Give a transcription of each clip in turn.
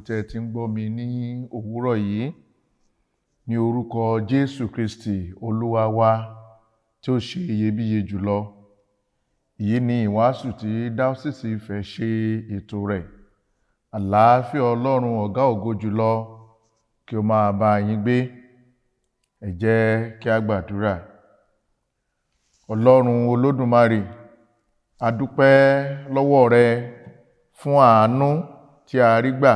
tẹ́ ti ń gbọ́ mi ní òwúrọ̀ yìí ní orúkọ Jésù Kristi Olúwa wa tí ó ṣe iyebíye jùlọ. Èyí ni ìwàásù tí Diocese Ifẹ̀ ṣe ètò rẹ̀. Àlàáfíà Ọlọ́run ọ̀gá ògo jùlọ kí ó máa bá yín gbé. Ẹ jẹ́ kí a gbàdúrà. Ọlọ́run Olódùmarè, a dúpẹ́ lọ́wọ́ rẹ fún àánú tí a rí gbà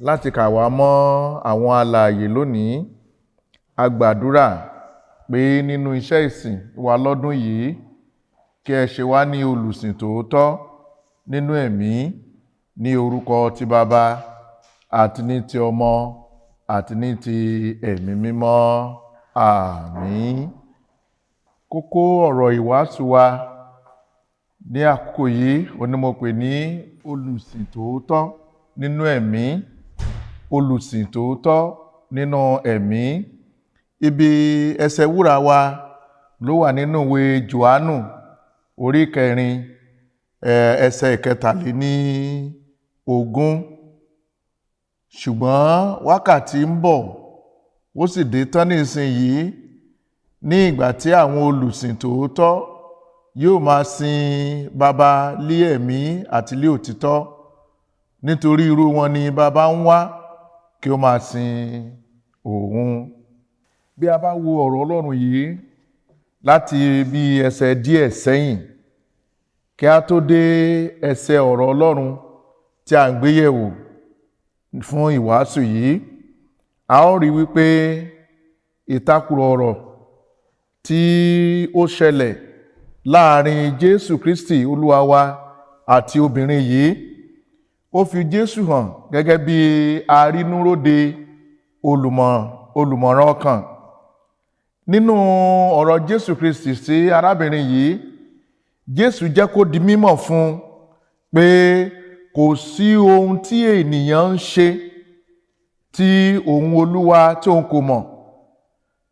láti kà wá mọ́ àwọn alààyè lónìí. A gbàdúrà pé nínú iṣẹ́ ìsìn wa lọ́dún yìí, kí ẹ ṣe wá ní olùsìn tòótọ́ nínú ẹ̀mí, ní orúkọ ti Baba àti ní ti Ọmọ àti ní ti ẹ̀mí mímọ́. Àmín. Kókó ọ̀rọ̀ ìwàásù wa ní àkókò yìí ni mo pè ní olùsìn tòótọ́ nínú ẹ̀mí. Olùsìn tòótọ́ nínú ẹ̀mí. Ibi ẹsẹ̀ wúrà wa ló wà nínú ìwé Jòhánù orí 4 ẹsẹ̀ 23. Ṣùgbọ́n wákàtí ń bọ̀, ó sì dé tán nísinsìnyí, ní ìgbà tí àwọn olùsìn tòótọ́ yóò máa sin Baba lé ẹ̀mí àti lé òtítọ́, nítorí irú wọn ni Baba ń wá kí ó máa sin òun. Bí a bá wo ọ̀rọ̀ Ọlọ́run yìí láti bí ẹsẹ̀ díẹ̀ sẹ́yìn, kí a tó dé ẹsẹ̀ ọ̀rọ̀ Ọlọ́run tí a ń gbé yẹ̀wò fún ìwàásù yìí, a ó rí wípé ìtakùrọ̀ ọ̀rọ̀ tí ó ṣẹlẹ̀ láàrin Jésù Kristi Olúwa wa àti obìnrin yìí, ó fi Jésù hàn gẹ́gẹ́ bí arínúróde olùmọ̀ràn ọkàn. Nínú ọ̀rọ̀ Jésù Kristi sí arábìnrin yìí, Jésù jẹ́ kó di mímọ̀ fún pé kò sí ohun tí ènìyàn ń ṣe tí òun Olúwa tí òun kò mọ̀,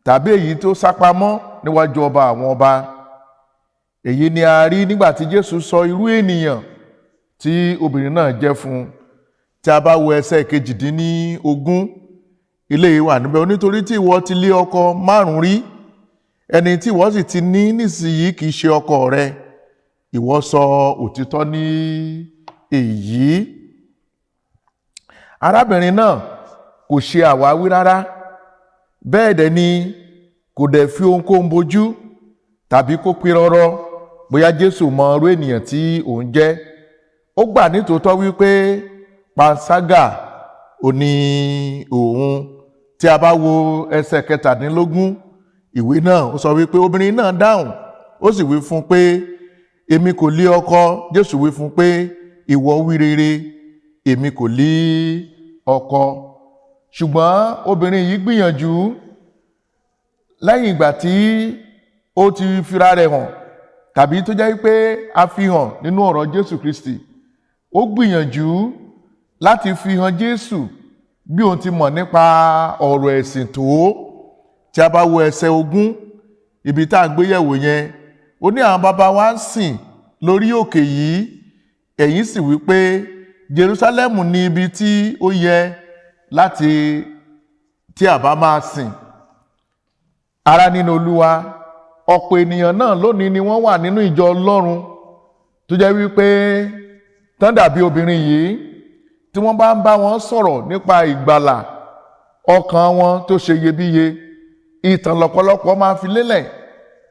tàbí èyí tó sápamọ́ níwájú ọba àwọn ọba. Èyí ni a rí nígbà tí Jésù sọ irú ènìyàn tí obìnrin náà jẹ́ fún. Tí a bá wo ẹsẹ̀ 18, ilé yìí wà níbẹ̀. Nítorí tí ìwọ ti lé ọkọ 5 rí, ẹni tí ìwọ sì ti ní nísìnyí kì í ṣe ọkọ rẹ, ìwọ sọ òtítọ́ ní èyí. Arábìnrin náà kò ṣe àwáwí rárá, bẹ́ẹ̀ dẹ̀ ni kò dẹ̀ fi ohunkóhun bojú tàbí kó pírọ́rọ́ bóyá Jésù mọ irú ènìyàn tí òun jẹ́. Ó gbà nítòótọ́ wípé panṣágà òní òun. Tí a bá wo ẹsẹ̀ 17, ìwé náà ó sọ wípé obìnrin náà dáhùn, ó sì wí fún pé èmi kò lé ọkọ. Jésù wí fún pé ìwọ wí rere, èmi kò lé ọkọ. Ṣùgbọ́n obìnrin yìí gbìyànjú lẹ́yìn ìgbà tí ó ti fira rẹ̀ hàn, tàbí tó jẹ́ wípé a fi hàn nínú ọ̀rọ̀ Jésù Kristi, ó gbìyànjú láti fi hàn Jésù bí òun ti mọ̀ nípa ọ̀rọ̀ ẹ̀sìn tó. Tí a bá wo ẹsẹ̀ 20, ibi tá à ń gbé yẹ̀wò yẹn, ó ní àwọn baba wa ń sìn lórí òkè yìí, ẹ̀yin sì wí pé Jerúsálẹ́mù ni ibi tí ó yẹ láti tí a bá máa sìn. Ará nínú Olúwa, ọ̀pọ̀ ènìyàn náà lónìí ni wọ́n wà nínú ìjọ Ọlọ́run tó jẹ́ wípé tán dàbí obìnrin yìí, tí wọ́n bá ń bá wọn sọ̀rọ̀ nípa ìgbàlà ọkàn wọn tó ṣe iyebíye, ìtàn lọ́pọ̀lọpọ̀ máa fi lélẹ̀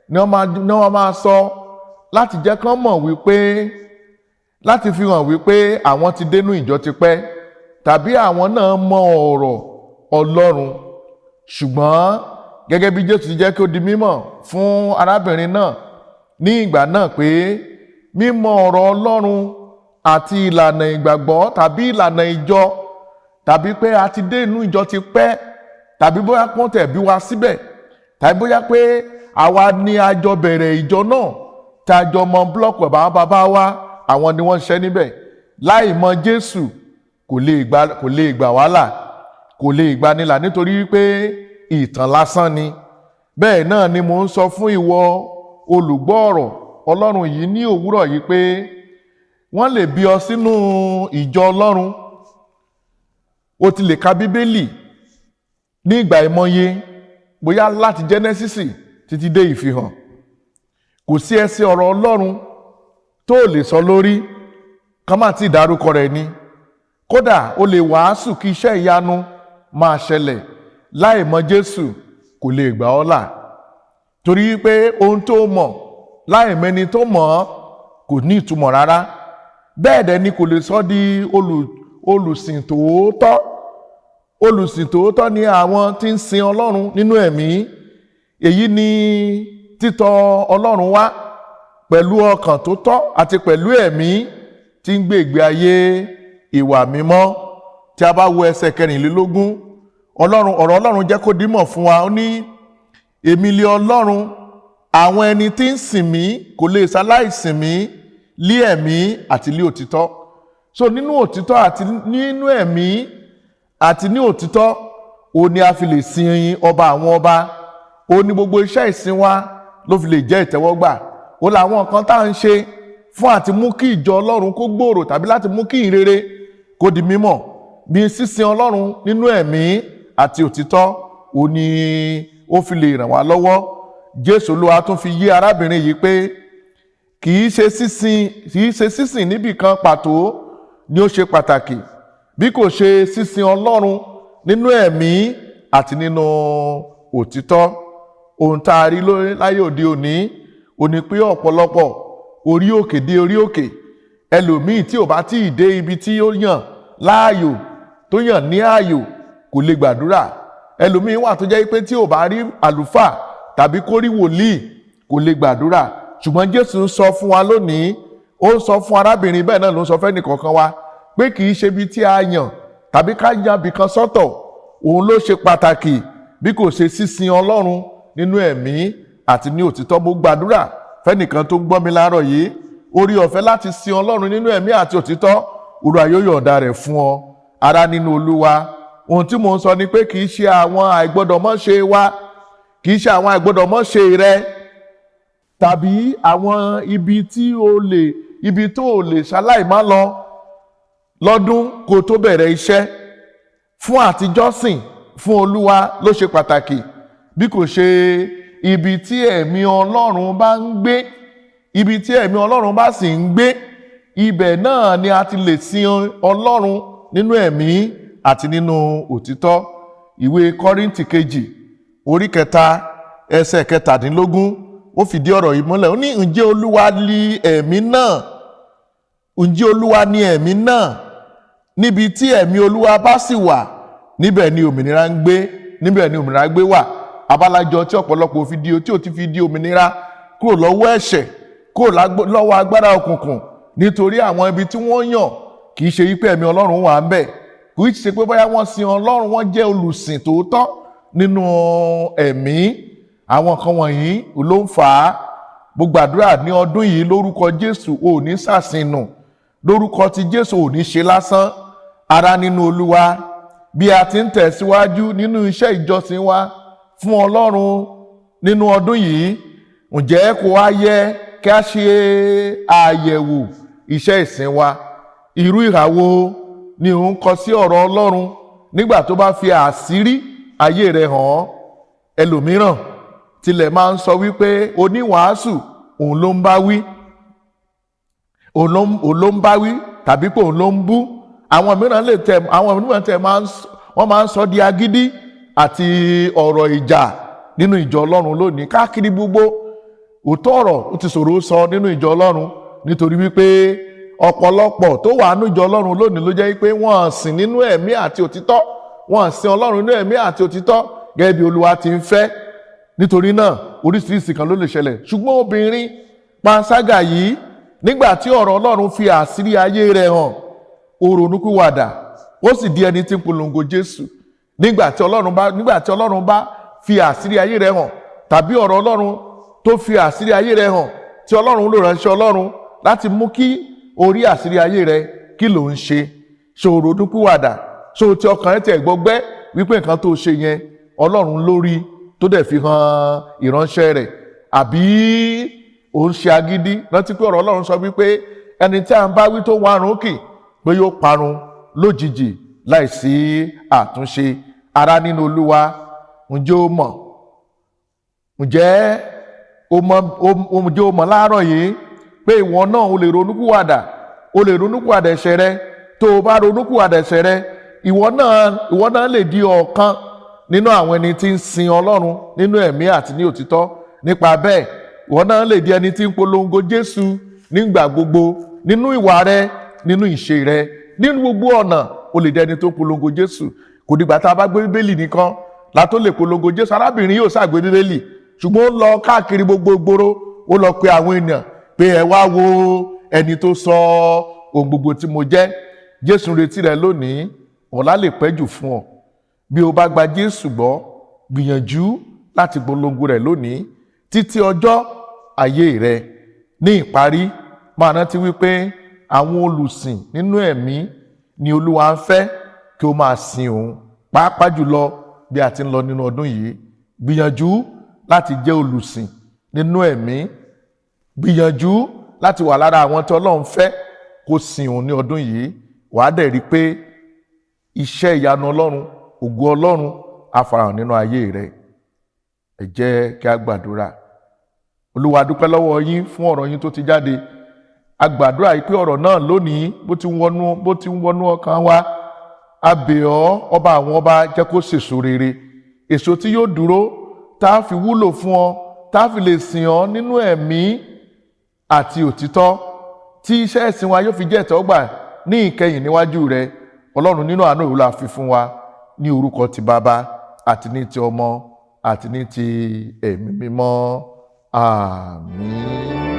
ni wọ́n máa sọ láti jẹ́ kán mọ̀ wípé, láti fi hàn wípé àwọn ti dénú ìjọ tipẹ́, tàbí àwọn náà mọ ọ̀rọ̀ Ọlọ́run. Ṣùgbọ́n gẹ́gẹ́ bí Jésù jẹ́ kí ó di mímọ̀ fún arábìnrin náà ní ìgbà náà pé mímọ̀ ọ̀rọ̀ Ọlọ́run àti ìlànà ìgbàgbọ́ tàbí ìlànà ìjọ, tàbí pé a ti dé inú ìjọ ti pẹ́, tàbí bóyá pọ́n tẹ̀ bí wa síbẹ̀, tàbí bóyá pé àwa ni a jọ bẹ̀rẹ̀ ìjọ náà tí a jọ mọ búlọ́ọ̀kù bàbá wa, àwọn ni wọ́n ṣiṣẹ́ níbẹ̀. Láì mọ Jésù kò lè gbà wá là, kò lè gbà nílà, nítorí wípé ìtàn lásán ni. Bẹ́ẹ̀ náà ni mo ń sọ fún ìwọ olùgbọ́ ọ̀rọ̀ Ọlọ́run yìí ní òwúrọ̀ yìí pé wọ́n lè bí ọ sínú ìjọ Ọlọ́run, o ti lè ka bíbélì ní ìgbà ìmọye, bóyá láti Genesis títí dé Ìfihàn. Kò sí ẹsẹ̀ ọ̀rọ̀ Ọlọ́run tó lè sọ lórí ká má ti dárúkọ rẹ̀ ni. Kódà o lè wàásù kí iṣẹ́ ìyanu máa ṣẹlẹ̀, láì mọ Jésù kò lè gbà ọ́ là. Torí pé ohun tó mọ̀ láì mẹ́ni tó mọ̀ ọ́ kò ní ìtumọ̀ rárá. Bẹ́ẹ̀ dẹ̀ ni kò lè sọ di olùsìn tòótọ́. Olùsìn tòótọ́ ni àwọn tí ń sin Ọlọ́run nínú ẹ̀mí. Èyí ni títọ̀ Ọlọ́run wá pẹ̀lú ọkàn tó tọ́ àti pẹ̀lú ẹ̀mí tí ń gbé ìgbé ayé ìwà mímọ́. Tí a bá wo ẹsẹ̀ 24, ọ̀rọ̀ Ọlọ́run jẹ́ kó dímọ̀ fún wa. Ó ní, èmi lé Ọlọ́run, àwọn ẹni tí ń sìn mí kò lè ṣaláì sìn mí lé ẹ̀mí àti lé òtítọ́. So nínú òtítọ́ àti nínú ẹ̀mí àti ní òtítọ́, ó ní a fi lè sin ọba àwọn ọba. Ó ní gbogbo iṣẹ́ ìsìn wa ló fi lè jẹ́ ìtẹ́wọ́gbà. Ó làwọn nǹkan tá à ń ṣe fún àti mú kí ìjọ Ọlọ́run kó gbòòrò tàbí láti mú kí ìrere kó di mímọ̀. Bí sísin Ọlọ́run nínú ẹ̀mí àti òtítọ́, ó ní ó fi lè ràn wá lọ́wọ́. Jésù Olúwa tún fi yé arábìnrin yìí pé kì í ṣe sísìn níbì kan pàtó ni ó ṣe pàtàkì, bí kò ṣe sísin Ọlọ́run nínú ẹ̀mí àti nínú òtítọ́. Ohun tá a rí láyé òde òní, ó ní pé ọ̀pọ̀lọpọ̀ orí òkè dé orí òkè. Ẹlòmíì tí ò bá tí ì dé ibi tí ó yàn láàyò, tó yàn ní ààyò, kò lè gbàdúrà. Ẹlòmíì wà tó jẹ́ pé tí ò bá rí àlùfáà tàbí kó rí wòlíì, kò lè gbàdúrà. Ṣùgbọ́n Jésù ń sọ fún wa lónìí, ó ń sọ fún arábìnrin, bẹ́ẹ̀ náà ló ń sọ fẹ́ nìkọ̀ọ̀kan wa, pé kì í ṣe ibi tí a yàn tàbí ká yan ibì kan sọ́tọ̀ òun ló ṣe pàtàkì, bí kò ṣe sísin Ọlọ́run nínú ẹ̀mí àti ní òtítọ́. Mo gbàdúrà fẹ́nìkan tó ń gbọ́ mi láàárọ̀ yìí, orí ọ̀fẹ́ láti sin Ọlọ́run nínú ẹ̀mí àti òtítọ́, Olúwa yóò yọ̀ǹda rẹ̀ fún ọ. Ará nínú Olúwa, ohun tí mo ń sọ ni pé kì í ṣe àwọn àìgbọ́dọ̀mọ́ṣe wa, kì í ṣe àwọn àìgbọ́dọ̀mọ́ṣe rẹ, tàbí àwọn ibi tó o lè ṣaláì má lọ lọ́dún kó tó bẹ̀rẹ̀ iṣẹ́ fún àtijọ́sìn fún Olúwa ló ṣe pàtàkì, bí kò ṣe ibi tí ẹ̀mí Ọlọ́run bá ń gbé. Ibi tí ẹ̀mí Ọlọ́run bá sì ń gbé, ibẹ̀ náà ni a ti lè sin Ọlọ́run nínú ẹ̀mí àti nínú òtítọ́. Ìwé Kọ́ríńtì kejì orí 3 ẹsẹ̀ 17, ó fìdí ọ̀rọ̀ yìí múlẹ̀. Ó ní, ǹjẹ́ Olúwa ni ẹ̀mí náà? Ǹjẹ́ Olúwa ni ẹ̀mí náà? Níbi tí ẹ̀mí Olúwa bá sì wà, níbẹ̀ ni òmìnira ń gbé, níbẹ̀ ni òmìnira gbé wà. Abálájọ tí ọ̀pọ̀lọpọ̀ tí ò ti fi di òmìnira kúrò lọ́wọ́ ẹ̀ṣẹ̀, kúrò lọ́wọ́ agbára òkùnkùn, nítorí àwọn ibi tí wọ́n yàn kì í ṣe wípé ẹ̀mí Ọlọ́run wà ń bẹ̀. Kì í ṣe pé bóyá wọ́n sin Ọlọ́run, wọ́n jẹ́ olùsìn tòótọ́ nínú ẹ̀mí. Àwọn kan wọ̀nyí ló ń fà á. Mo gbàdúrà ní ọdún yìí lórúkọ Jésù, ò ní ṣàṣìnù. Lórúkọ ti Jésù, ò ní ṣe lásán. Ará nínú Olúwa, bí a ti ń tẹ̀síwájú nínú iṣẹ́ ìjọsìn wa fún Ọlọ́run nínú ọdún yìí, ǹjẹ́ kò wá yẹ kí a ṣe àyẹ̀wò iṣẹ́ ìsìn wa? Irú ìhàwó ni òun kọ sí ọ̀rọ̀ Ọlọ́run nígbà tó bá fi àṣírí ayé rẹ̀ hàn. Ẹlòmíràn tilẹ̀ máa ń sọ wípé oníwàásù òun ló ń bá wí, òun ló ń bá wí, tàbí pé òun ló ń bú. Àwọn mìíràn wọ́n máa ń sọ di agídí àti ọ̀rọ̀ ìjà nínú ìjọ Ọlọ́run lónìí káàkiri gbogbo. Òótọ́ ọ̀rọ̀ ó ti ṣòro sọ nínú ìjọ Ọlọ́run, nítorí wípé ọ̀pọ̀lọpọ̀ tó wà nínú ìjọ Ọlọ́run lónìí ló jẹ́ wípé wọ́n sìn nínú ẹ̀mí àti òtítọ́, wọ́n sìn Ọlọ́run nínú ẹ̀mí àti òtítọ́ gẹ́gẹ́ bí Olúwa ti ń fẹ́. Nítorí náà oríṣiríṣi kan ló lè ṣẹlẹ̀. Ṣùgbọ́n obìnrin panṣágà yìí, nígbà tí ọ̀rọ̀ Ọlọ́run fi àṣírí ayé rẹ̀ hàn, ó ronúpìwàdà, ó sì di ẹni tí ń polongo Jésù. Nígbà tí Ọlọ́run bá fi àṣírí ayé rẹ̀ hàn, tàbí ọ̀rọ̀ Ọlọ́run tó fi àṣírí ayé rẹ̀ hàn, tí Ọlọ́run lò ránṣẹ́ Ọlọ́run láti mú kí orí àṣírí ayé rẹ̀, kí ló ń ṣe? Ṣé o ronúpìwàdà? Ṣé o ti ọkàn rẹ̀ tẹ̀ gbọgbẹ́ wípé nǹkan tó ṣe yẹn Ọlọ́run lórí tó dẹ̀ fi hàn ìránṣẹ́ rẹ̀? Àbí ò ń ṣe agídí? Rántí pé ọ̀rọ̀ Ọlọ́run sọ wípé ẹni tí a ń bá wí tó wárun kì pé yóò parun lójijì láìsí àtúnṣe. Ará nínú Olúwa, ǹjẹ́ o mọ̀? Ǹjẹ́ o mọ̀ láàárọ̀ yìí pé ìwọ náà o lè ronúkúwàdà, ẹ̀ṣẹ̀ rẹ. Tó o bá ronúkúwàdà ẹ̀ṣẹ̀ rẹ, ìwọ náà lè di ọ̀kan nínú àwọn ẹni tí ń sin Ọlọ́run nínú ẹ̀mí àti ní òtítọ́. Nípa bẹ́ẹ̀, ìwọ náà lè di ẹni tí ń polongo Jésù nígbà gbogbo, nínú ìwà rẹ, nínú ìṣe rẹ, nínú gbogbo ọ̀nà. O lè di ẹni tó ń polongo Jésù. Kò dìgbà tá a bá gbé Bíbélì nìkan la tó lè polongo Jésù. Arábìnrin yóò ṣàgbé Bíbélì, ṣùgbọ́n ó lọ káàkiri gbogbo ìgboro, ó lọ pe àwọn ènìyàn pé ẹ wá wo ẹni tó sọ ohun gbogbo tí mo jẹ́. Jésù ń retí rẹ lónìí, ọ̀la lè pẹ́ jù fún ọ. Bí o bá gba Jésù gbọ́, gbìyànjú láti polongo rẹ̀ lónìí títí ọjọ́ ayé rẹ. Ní ìparí, máa rántí wípé àwọn olùsìn nínú ẹ̀mí ni Olúwa ń fẹ́ kí o máa sìn òun, pàápàá jùlọ bí a ti ń lọ nínú ọdún yìí. Gbìyànjú láti jẹ́ olùsìn nínú ẹ̀mí. Gbìyànjú láti wà lára àwọn tí Ọlọ́run fẹ́ kó sìn òun ní ọdún yìí. Wàá dẹ̀ rí pé iṣẹ́ ìyanu Ọlọ́run, ògo Ọlọ́run á farahàn nínú ayé rẹ. Ẹ jẹ́ kí a gbàdúrà. Olúwa, dúpẹ́ lọ́wọ́ yín fún ọ̀rọ̀ yín tó ti jáde. A gbàdúrà yìí pé ọ̀rọ̀ náà lónìí bó ti ń wọnú ọkàn wa, a bẹ̀ ọ́ ọba àwọn ọba, jẹ́ kó sèso rere, èso tí yóò dúró, tá a fi wúlò fún ọ, tá a fi lè sìn ọ́ nínú ẹ̀mí àti òtítọ́, tí iṣẹ́ ìsìn wa yóò fi jẹ́ ìtẹ́wọ́gbà ní ìkẹyìn níwájú rẹ. Ọlọ́run, nínú àánú rẹ la fi fún wa, ní orúkọ ti Baba àti ní ti Ọmọ àti ní ti Ẹ̀mí Mímọ́. Àmín.